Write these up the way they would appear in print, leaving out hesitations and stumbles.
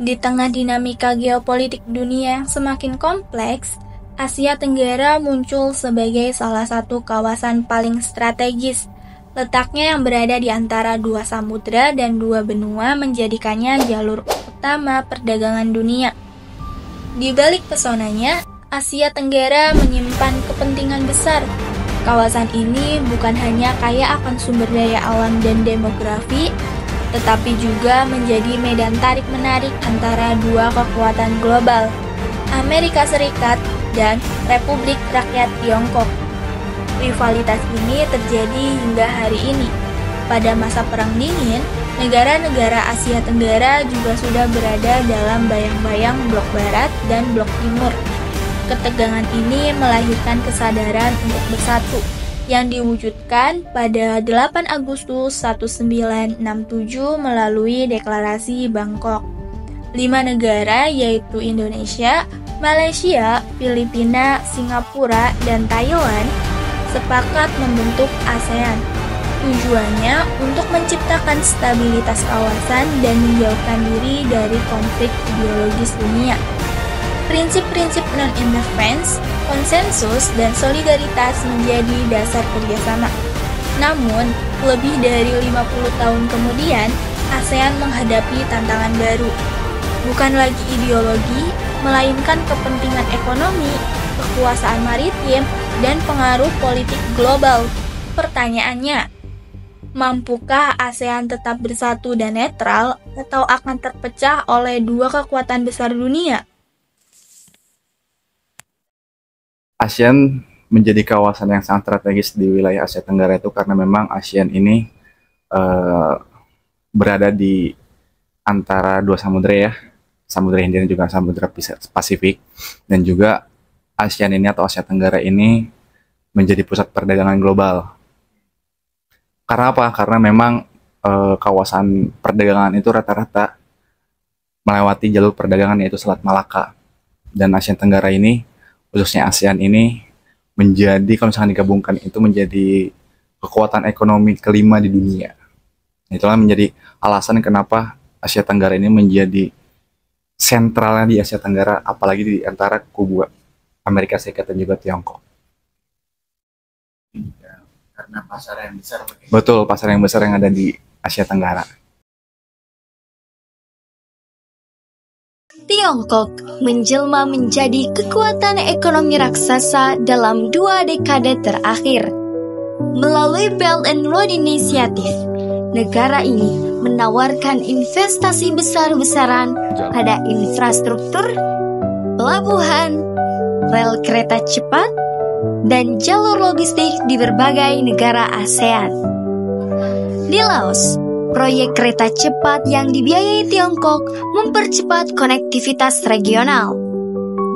Di tengah dinamika geopolitik dunia yang semakin kompleks, Asia Tenggara muncul sebagai salah satu kawasan paling strategis. Letaknya yang berada di antara dua samudra dan dua benua menjadikannya jalur utama perdagangan dunia. Di balik pesonanya, Asia Tenggara menyimpan kepentingan besar. Kawasan ini bukan hanya kaya akan sumber daya alam dan demografi, tetapi juga menjadi medan tarik-menarik antara dua kekuatan global, Amerika Serikat dan Republik Rakyat Tiongkok. Rivalitas ini terjadi hingga hari ini. Pada masa Perang Dingin, negara-negara Asia Tenggara juga sudah berada dalam bayang-bayang Blok Barat dan Blok Timur. Ketegangan ini melahirkan kesadaran untuk bersatu, yang diwujudkan pada 8 Agustus 1967 melalui Deklarasi Bangkok. 5 negara yaitu Indonesia, Malaysia, Filipina, Singapura, dan Thailand sepakat membentuk ASEAN. Tujuannya untuk menciptakan stabilitas kawasan dan menjauhkan diri dari konflik ideologis dunia. Prinsip-prinsip non-interference, konsensus, dan solidaritas menjadi dasar kerjasama. Namun, lebih dari 50 tahun kemudian, ASEAN menghadapi tantangan baru. Bukan lagi ideologi, melainkan kepentingan ekonomi, kekuasaan maritim, dan pengaruh politik global. Pertanyaannya, mampukah ASEAN tetap bersatu dan netral, atau akan terpecah oleh dua kekuatan besar dunia? ASEAN menjadi kawasan yang sangat strategis di wilayah Asia Tenggara itu karena memang ASEAN ini berada di antara dua samudera ya, Samudra Hindia dan juga Samudra Pasifik, dan juga ASEAN ini atau Asia Tenggara ini menjadi pusat perdagangan global. Karena apa? Karena memang kawasan perdagangan itu rata-rata melewati jalur perdagangan yaitu Selat Malaka, dan Asia Tenggara ini khususnya ASEAN ini menjadi, kalau misalkan digabungkan itu menjadi kekuatan ekonomi kelima di dunia. Itulah menjadi alasan kenapa Asia Tenggara ini menjadi sentralnya di Asia Tenggara, apalagi di antara kubu Amerika Serikat dan juga Tiongkok. Karena pasar yang besar. Betul, pasar yang besar yang ada di Asia Tenggara. Tiongkok menjelma menjadi kekuatan ekonomi raksasa dalam 2 dekade terakhir. Melalui Belt and Road Initiative, negara ini menawarkan investasi besar-besaran pada infrastruktur, pelabuhan, rel kereta cepat, dan jalur logistik di berbagai negara ASEAN. Di Laos, proyek kereta cepat yang dibiayai Tiongkok mempercepat konektivitas regional.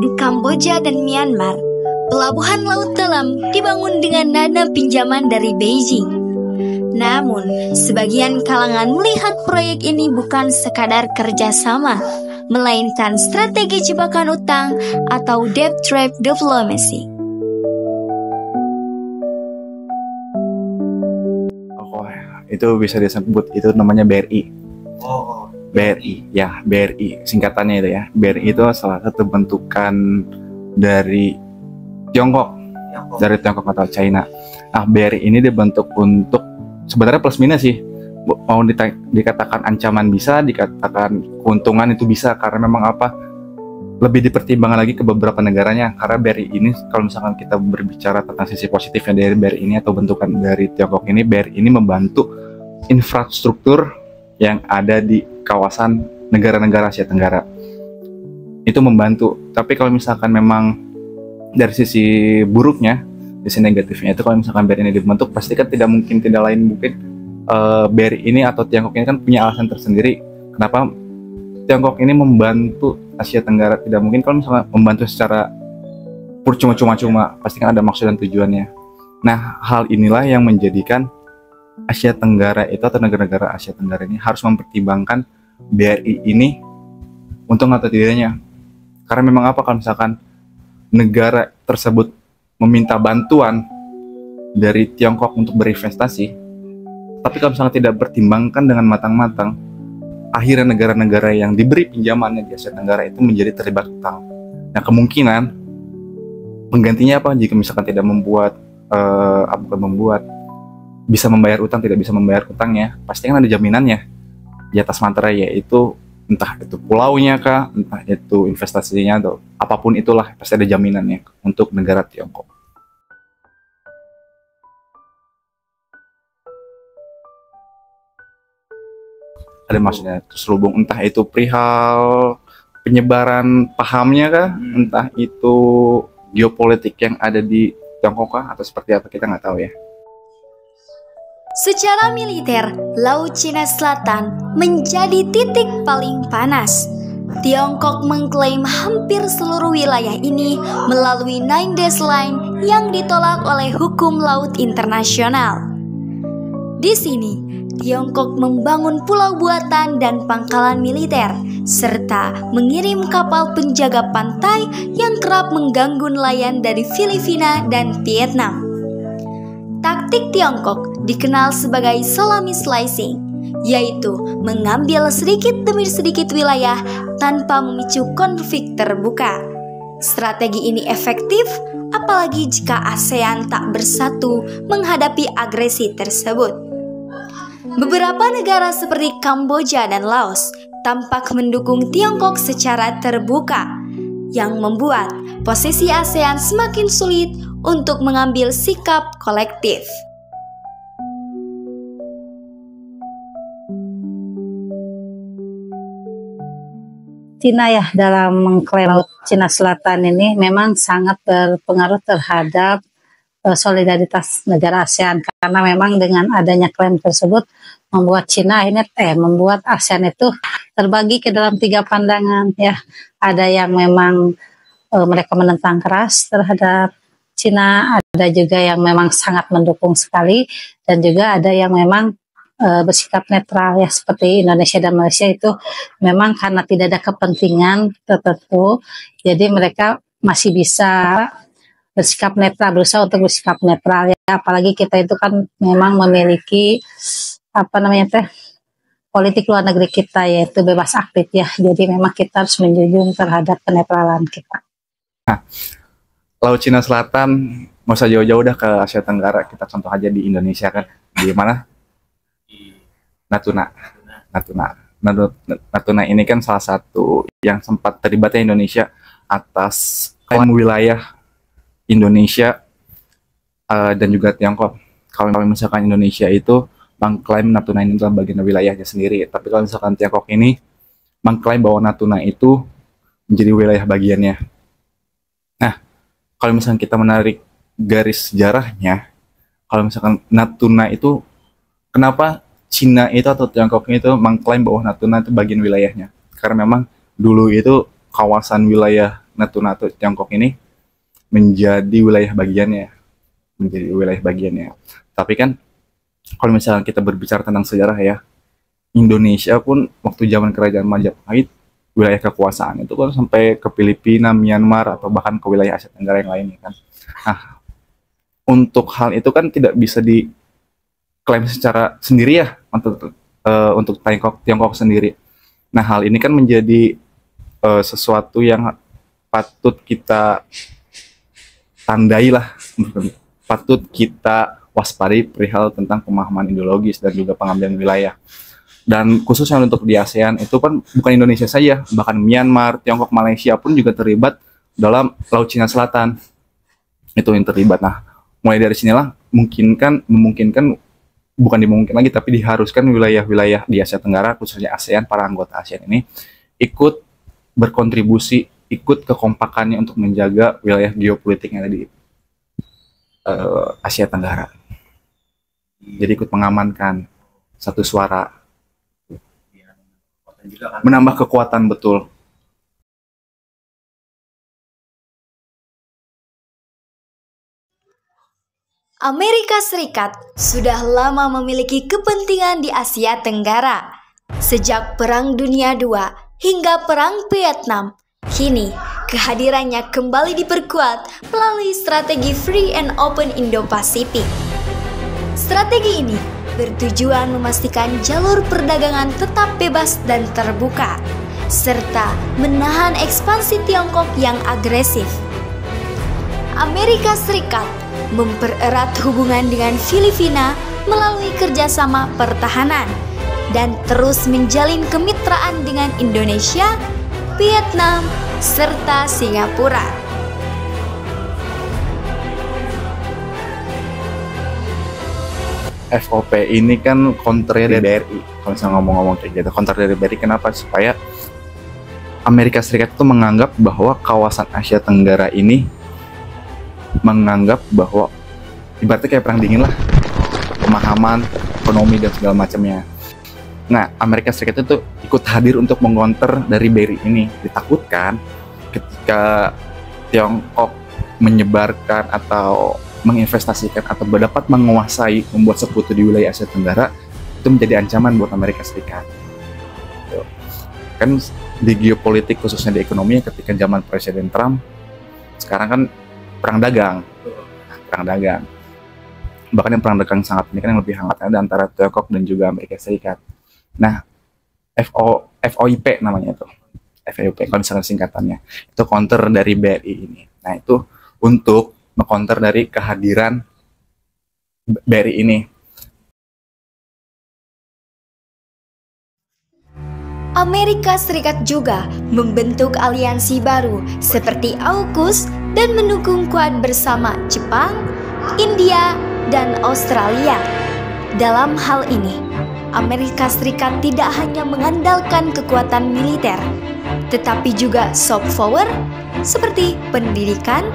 Di Kamboja dan Myanmar, pelabuhan laut dalam dibangun dengan dana pinjaman dari Beijing. Namun, sebagian kalangan melihat proyek ini bukan sekadar kerjasama, melainkan strategi jebakan utang atau debt trap diplomacy. Itu bisa disebut, itu namanya BRI. Oh, BRI, ya BRI singkatannya itu ya. BRI itu salah satu bentukan dari Tiongkok, dari Tiongkok atau China. Nah, BRI ini dibentuk untuk sebenarnya plus minus sih. Mau dikatakan ancaman bisa, dikatakan keuntungan itu bisa, karena memang apa? Lebih dipertimbangkan lagi ke beberapa negaranya, karena BRI ini kalau misalkan kita berbicara tentang sisi positifnya dari BRI ini atau bentukan dari Tiongkok ini, BRI ini membantu infrastruktur yang ada di kawasan negara-negara Asia Tenggara. Itu membantu. Tapi kalau misalkan memang dari sisi buruknya, sisi negatifnya itu kalau misalkan BRI ini dibentuk, pasti kan tidak lain mungkin BRI ini atau Tiongkok ini kan punya alasan tersendiri kenapa Tiongkok ini membantu Asia Tenggara. Tidak mungkin kalau misalnya membantu secara cuma-cuma, pasti kan ada maksud dan tujuannya. Nah, hal inilah yang menjadikan Asia Tenggara itu atau negara-negara Asia Tenggara ini harus mempertimbangkan BRI ini untung atau tidaknya. Karena memang apa, kalau misalkan negara tersebut meminta bantuan dari Tiongkok untuk berinvestasi, tapi kalau misalnya tidak pertimbangkan dengan matang-matang, akhirnya negara-negara yang diberi pinjamannya di Asia Tenggara itu menjadi terlibat hutang. Nah, kemungkinan penggantinya apa jika misalkan tidak bisa membayar utang, tidak bisa membayar utangnya, pasti kan ada jaminannya di atas materai, yaitu entah itu pulaunya kah, entah itu investasinya atau apapun itulah, pasti ada jaminannya untuk negara Tiongkok. Ada maksudnya terselubung, entah itu perihal penyebaran pahamnya kah, entah itu geopolitik yang ada di Tiongkok kah, atau seperti apa, kita nggak tahu ya. Secara militer, Laut Cina Selatan menjadi titik paling panas. Tiongkok mengklaim hampir seluruh wilayah ini melalui Nine Days Line yang ditolak oleh hukum laut internasional. Di sini, Tiongkok membangun pulau buatan dan pangkalan militer, serta mengirim kapal penjaga pantai yang kerap mengganggu nelayan dari Filipina dan Vietnam. Taktik Tiongkok dikenal sebagai salami slicing, yaitu mengambil sedikit demi sedikit wilayah tanpa memicu konflik terbuka. Strategi ini efektif, apalagi jika ASEAN tak bersatu menghadapi agresi tersebut. Beberapa negara seperti Kamboja dan Laos tampak mendukung Tiongkok secara terbuka, yang membuat posisi ASEAN semakin sulit untuk mengambil sikap kolektif. Cina ya dalam mengklaim Laut Cina Selatan ini memang sangat berpengaruh terhadap solidaritas negara ASEAN, karena memang dengan adanya klaim tersebut membuat membuat ASEAN itu terbagi ke dalam 3 pandangan ya. Ada yang memang mereka menentang keras terhadap Cina, ada juga yang memang sangat mendukung sekali, dan juga ada yang memang bersikap netral ya, seperti Indonesia dan Malaysia itu memang karena tidak ada kepentingan tertentu, jadi mereka masih bisa bersikap netral, berusaha untuk bersikap netral ya. Apalagi kita itu kan memang memiliki politik luar negeri kita yaitu bebas aktif ya, jadi memang kita harus menjunjung terhadap kenetralan kita. Nah, Laut Cina Selatan, nggak usah jauh-jauh dah ke Asia Tenggara, kita contoh aja di Indonesia kan, di mana? Natuna. Natuna ini kan salah satu yang sempat terlibatnya Indonesia atas klaim wilayah Indonesia dan juga Tiongkok. Kalau misalkan Indonesia itu mengklaim Natuna ini adalah bagian wilayahnya sendiri, tapi kalau misalkan Tiongkok ini mengklaim bahwa Natuna itu menjadi wilayah bagiannya. Nah, kalau misalkan kita menarik garis sejarahnya, kalau misalkan Natuna itu, kenapa Cina itu atau Tiongkok itu mengklaim bahwa Natuna itu bagian wilayahnya? Karena memang dulu itu kawasan wilayah Natuna atau Tiongkok ini menjadi wilayah bagiannya. Tapi kan kalau misalnya kita berbicara tentang sejarah ya, Indonesia pun waktu zaman kerajaan Majapahit, wilayah kekuasaan itu kan sampai ke Filipina, Myanmar, atau bahkan ke wilayah Asia Tenggara yang lainnya kan. Nah, untuk hal itu kan tidak bisa diklaim secara sendiri ya untuk Tiongkok sendiri. Nah, hal ini kan menjadi sesuatu yang patut kita tandai lah, patut kita waspadai perihal tentang pemahaman ideologis dan juga pengambilan wilayah. Dan khususnya untuk di ASEAN itu kan bukan Indonesia saja, bahkan Myanmar, Tiongkok, Malaysia pun juga terlibat dalam Laut Cina Selatan. Itu yang terlibat. Nah, mulai dari sinilah bukan dimungkinkan lagi, tapi diharuskan wilayah-wilayah di Asia Tenggara, khususnya ASEAN, para anggota ASEAN ini ikut berkontribusi, ikut kekompakannya untuk menjaga wilayah geopolitik yang ada di Asia Tenggara. Jadi ikut mengamankan satu suara, menambah kekuatan, betul. Amerika Serikat sudah lama memiliki kepentingan di Asia Tenggara. Sejak Perang Dunia II hingga Perang Vietnam, kini kehadirannya kembali diperkuat melalui strategi Free and Open Indo-Pasifik. Strategi ini bertujuan memastikan jalur perdagangan tetap bebas dan terbuka, serta menahan ekspansi Tiongkok yang agresif. Amerika Serikat mempererat hubungan dengan Filipina melalui kerjasama pertahanan dan terus menjalin kemitraan dengan Indonesia, Vietnam, serta Singapura. FOP ini kan counter dari BRI. Kalau misalnya ngomong-ngomong kayak gitu, counter dari BRI kenapa? Supaya Amerika Serikat itu menganggap bahwa kawasan Asia Tenggara ini menganggap bahwa ibaratnya kayak perang dingin lah, pemahaman ekonomi dan segala macamnya. Nah, Amerika Serikat itu ikut hadir untuk mengcounter dari BRI ini. Ditakutkan ketika Tiongkok menyebarkan atau menginvestasikan atau dapat menguasai, membuat sekutu di wilayah Asia Tenggara, itu menjadi ancaman buat Amerika Serikat. Kan di geopolitik khususnya di ekonomi, ketika zaman Presiden Trump, sekarang kan perang dagang. Bahkan yang perang dagang sangat ini kan yang lebih hangat ada antara Tiongkok dan juga Amerika Serikat. Nah, FOIP namanya itu. FOIP kalau misalnya singkatannya. Itu counter dari BRI ini. Nah, itu untuk meng-counter dari kehadiran BRI ini. Amerika Serikat juga membentuk aliansi baru seperti AUKUS dan mendukung Quad bersama Jepang, India, dan Australia. Dalam hal ini, Amerika Serikat tidak hanya mengandalkan kekuatan militer, tetapi juga soft power seperti pendidikan,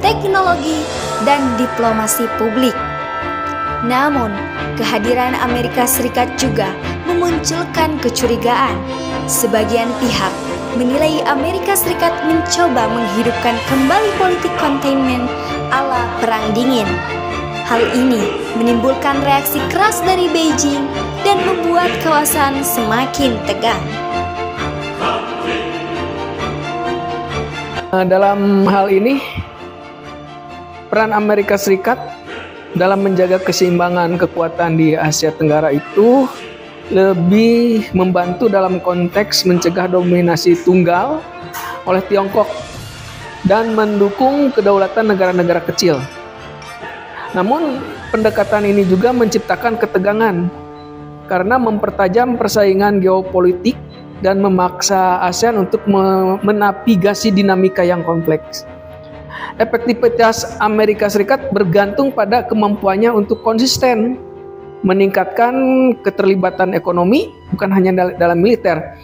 teknologi, dan diplomasi publik. Namun, kehadiran Amerika Serikat juga memunculkan kecurigaan. Sebagian pihak menilai Amerika Serikat mencoba menghidupkan kembali politik containment ala Perang Dingin. Hal ini menimbulkan reaksi keras dari Beijing dan membuat kawasan semakin tegang. Dalam hal ini, peran Amerika Serikat dalam menjaga keseimbangan kekuatan di Asia Tenggara itu lebih membantu dalam konteks mencegah dominasi tunggal oleh Tiongkok dan mendukung kedaulatan negara-negara kecil. Namun, pendekatan ini juga menciptakan ketegangan karena mempertajam persaingan geopolitik dan memaksa ASEAN untuk menavigasi dinamika yang kompleks. Efektivitas Amerika Serikat bergantung pada kemampuannya untuk konsisten meningkatkan keterlibatan ekonomi, bukan hanya dalam militer,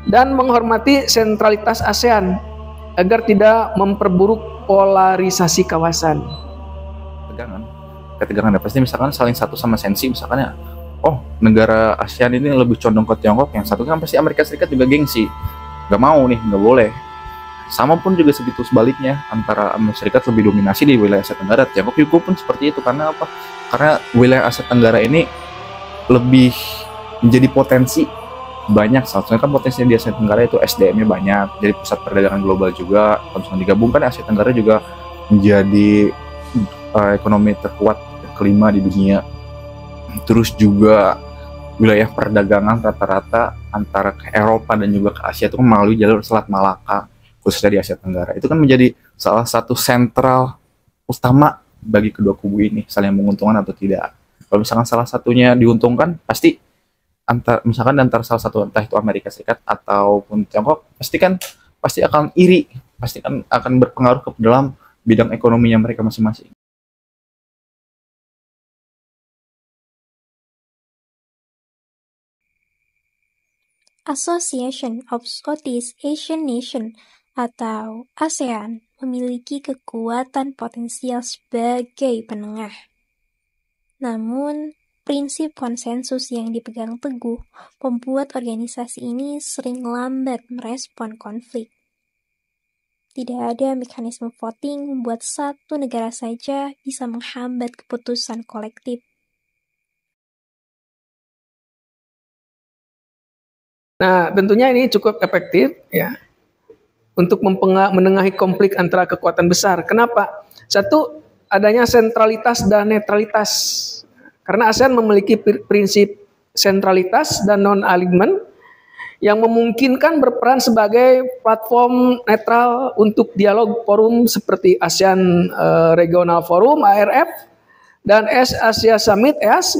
dan menghormati sentralitas ASEAN agar tidak memperburuk polarisasi kawasan. Ketegangan pasti misalkan saling satu sama sensi, misalkan ya, oh negara ASEAN ini lebih condong ke Tiongkok, yang satu kan pasti Amerika Serikat juga gengsi, nggak mau nih, nggak boleh. Sama pun juga segitu sebaliknya, antara Amerika Serikat lebih dominasi di wilayah Asia Tenggara, Tiongkok juga pun seperti itu. Karena apa? Karena wilayah Asia Tenggara ini lebih menjadi potensi banyak. Salah satunya kan potensinya di Asia Tenggara itu SDM-nya banyak, jadi pusat perdagangan global juga. Kalau misalnya digabungkan, Asia Tenggara juga menjadi ekonomi terkuat kelima di dunia. Terus juga wilayah perdagangan rata-rata antara ke Eropa dan juga ke Asia itu melalui jalur Selat Malaka, khususnya di Asia Tenggara. Itu kan menjadi salah satu sentral utama bagi kedua kubu ini, saling menguntungkan atau tidak. Kalau misalkan salah satunya diuntungkan, pasti misalkan antara salah satu, entah itu Amerika Serikat ataupun Tiongkok, pasti akan iri, pasti akan berpengaruh ke dalam bidang ekonominya mereka masing-masing. Association of Southeast Asian Nations atau ASEAN memiliki kekuatan potensial sebagai penengah. Namun, prinsip konsensus yang dipegang teguh membuat organisasi ini sering lambat merespon konflik. Tidak ada mekanisme voting membuat satu negara saja bisa menghambat keputusan kolektif. Nah, tentunya ini cukup efektif ya untuk menengahi konflik antara kekuatan besar. Kenapa? Satu, adanya sentralitas dan netralitas. Karena ASEAN memiliki prinsip sentralitas dan non-alignment yang memungkinkan berperan sebagai platform netral untuk dialog forum seperti ASEAN Regional Forum (ARF) dan Asia Summit (EAS),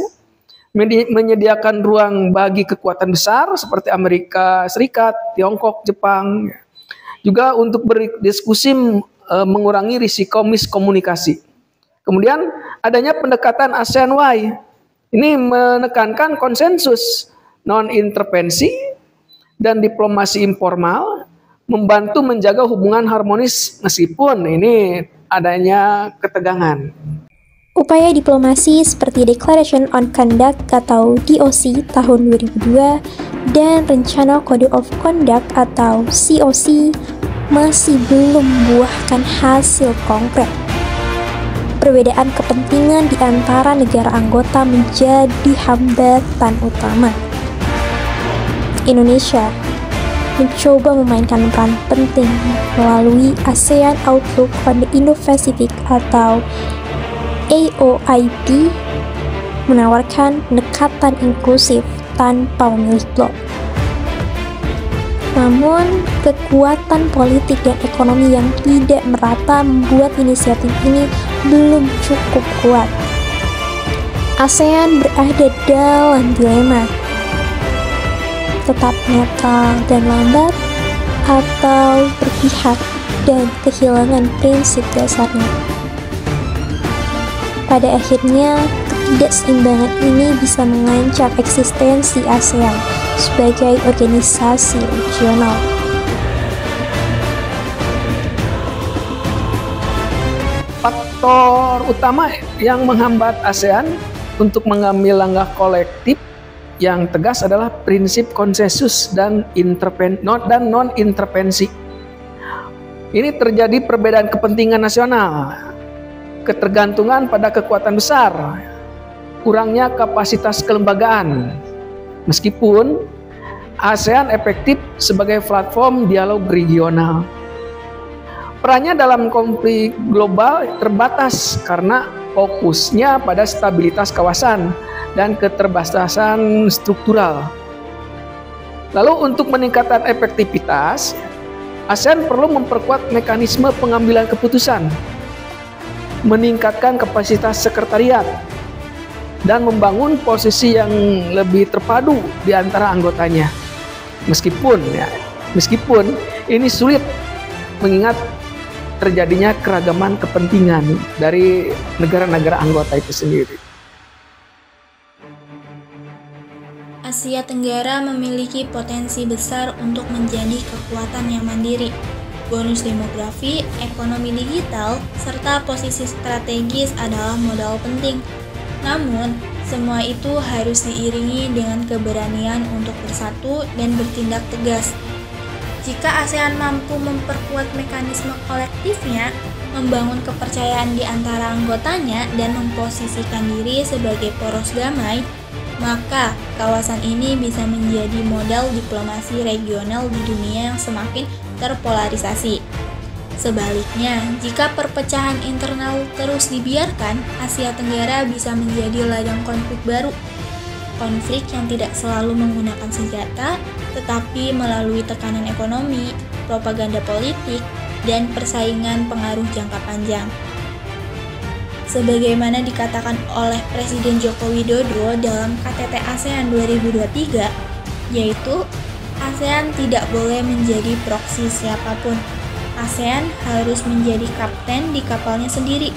menyediakan ruang bagi kekuatan besar seperti Amerika Serikat, Tiongkok, Jepang, juga untuk berdiskusi mengurangi risiko miskomunikasi. Kemudian adanya pendekatan ASEAN-Y, ini menekankan konsensus, non-intervensi, dan diplomasi informal, membantu menjaga hubungan harmonis meskipun ini adanya ketegangan. Upaya diplomasi seperti Declaration on Conduct atau DOC tahun 2002 dan Rencana Code of Conduct atau COC masih belum membuahkan hasil konkret. Perbedaan kepentingan di antara negara anggota menjadi hambatan utama. Indonesia mencoba memainkan peran penting melalui ASEAN Outlook on the Indo-Pacific atau AOIP, menawarkan pendekatan inklusif tanpa memilih blok. Namun, kekuatan politik dan ekonomi yang tidak merata membuat inisiatif ini belum cukup kuat. ASEAN berada dalam dilema, tetap netral dan lambat, atau berpihak dan kehilangan prinsip dasarnya. Pada akhirnya, ketidakseimbangan ini bisa mengancam eksistensi ASEAN sebagai organisasi regional. Faktor utama yang menghambat ASEAN untuk mengambil langkah kolektif yang tegas adalah prinsip konsensus dan non-intervensi. Ini terjadi perbedaan kepentingan nasional, ketergantungan pada kekuatan besar, kurangnya kapasitas kelembagaan. Meskipun ASEAN efektif sebagai platform dialog regional, perannya dalam konflik global terbatas karena fokusnya pada stabilitas kawasan dan keterbatasan struktural. Lalu untuk meningkatkan efektivitas, ASEAN perlu memperkuat mekanisme pengambilan keputusan, meningkatkan kapasitas sekretariat, dan membangun posisi yang lebih terpadu di antara anggotanya. Meskipun ini sulit mengingat terjadinya keragaman kepentingan dari negara-negara anggota itu sendiri. Asia Tenggara memiliki potensi besar untuk menjadi kekuatan yang mandiri. Bonus demografi, ekonomi digital, serta posisi strategis adalah modal penting. Namun, semua itu harus diiringi dengan keberanian untuk bersatu dan bertindak tegas. Jika ASEAN mampu memperkuat mekanisme kolektifnya, membangun kepercayaan di antara anggotanya, dan memposisikan diri sebagai poros damai, maka kawasan ini bisa menjadi modal diplomasi regional di dunia yang semakin terpolarisasi. Sebaliknya, jika perpecahan internal terus dibiarkan, Asia Tenggara bisa menjadi ladang konflik baru. Konflik yang tidak selalu menggunakan senjata, tetapi melalui tekanan ekonomi, propaganda politik, dan persaingan pengaruh jangka panjang. Sebagaimana dikatakan oleh Presiden Joko Widodo dalam KTT ASEAN 2023, yaitu ASEAN tidak boleh menjadi proksi siapapun. ASEAN harus menjadi kapten di kapalnya sendiri.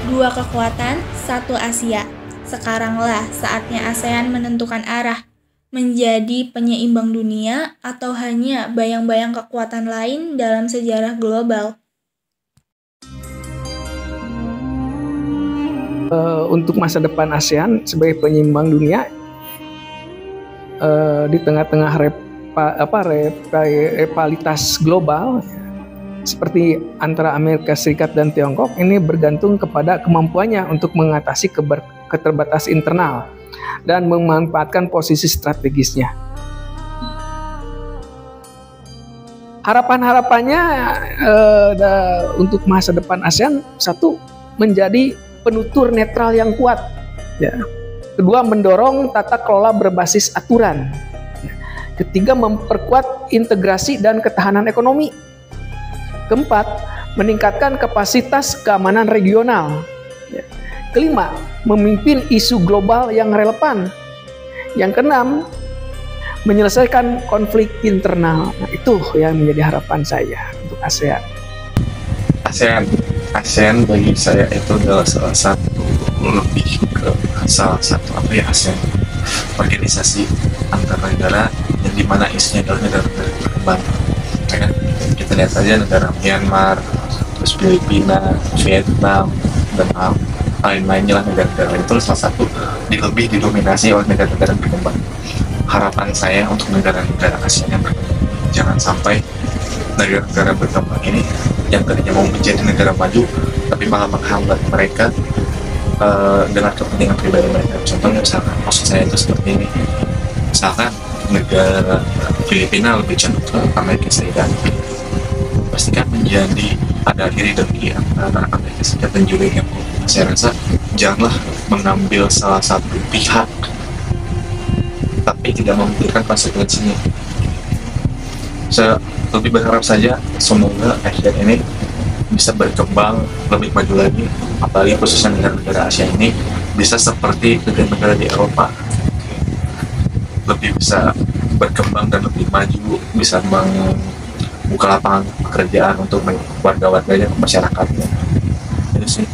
Dua kekuatan, satu Asia. Sekaranglah saatnya ASEAN menentukan arah, menjadi penyeimbang dunia atau hanya bayang-bayang kekuatan lain dalam sejarah global. Untuk masa depan ASEAN sebagai penyeimbang dunia di tengah-tengah rivalitas global seperti antara Amerika Serikat dan Tiongkok, ini bergantung kepada kemampuannya untuk mengatasi keterbatasan internal dan memanfaatkan posisi strategisnya. Harapan-harapannya untuk masa depan ASEAN, satu, menjadi penutur netral yang kuat Ya. Kedua, mendorong tata kelola berbasis aturan. Ketiga, memperkuat integrasi dan ketahanan ekonomi. Keempat, meningkatkan kapasitas keamanan regional. Kelima, memimpin isu global yang relevan. Yang keenam, menyelesaikan konflik internal. Nah, itu yang menjadi harapan saya untuk ASEAN. ASEAN bagi saya itu adalah salah satu ASEAN organisasi antar negara yang dimana isinya adalah negara-negara berkembang. Ya, kita lihat saja negara Myanmar, terus Filipina, Vietnam, dan lain-lainnya lah, negara-negara itu salah satu lebih didominasi oleh negara-negara berkembang. Harapan saya untuk negara-negara ASEAN yang berkembang, jangan sampai negara-negara berkembang ini yang tadinya mau menjadi negara maju tapi malah menghambat mereka dengan kepentingan pribadi mereka. Contohnya misalkan, maksud saya itu seperti ini, misalkan negara Filipina lebih cenderung ke Amerika Serikat, pastikan menjadi ada iri dengki antara Amerika Serikat dan juga Tiongkok. Saya rasa janganlah mengambil salah satu pihak tapi tidak memikirkan konsekuensinya. Saya lebih berharap saja semoga ASEAN ini bisa berkembang lebih maju lagi, apalagi khususnya negara-negara Asia ini bisa seperti negara-negara di Eropa, lebih bisa berkembang dan lebih maju, bisa membuka lapangan pekerjaan untuk warga-warganya, masyarakatnya. Itu sih.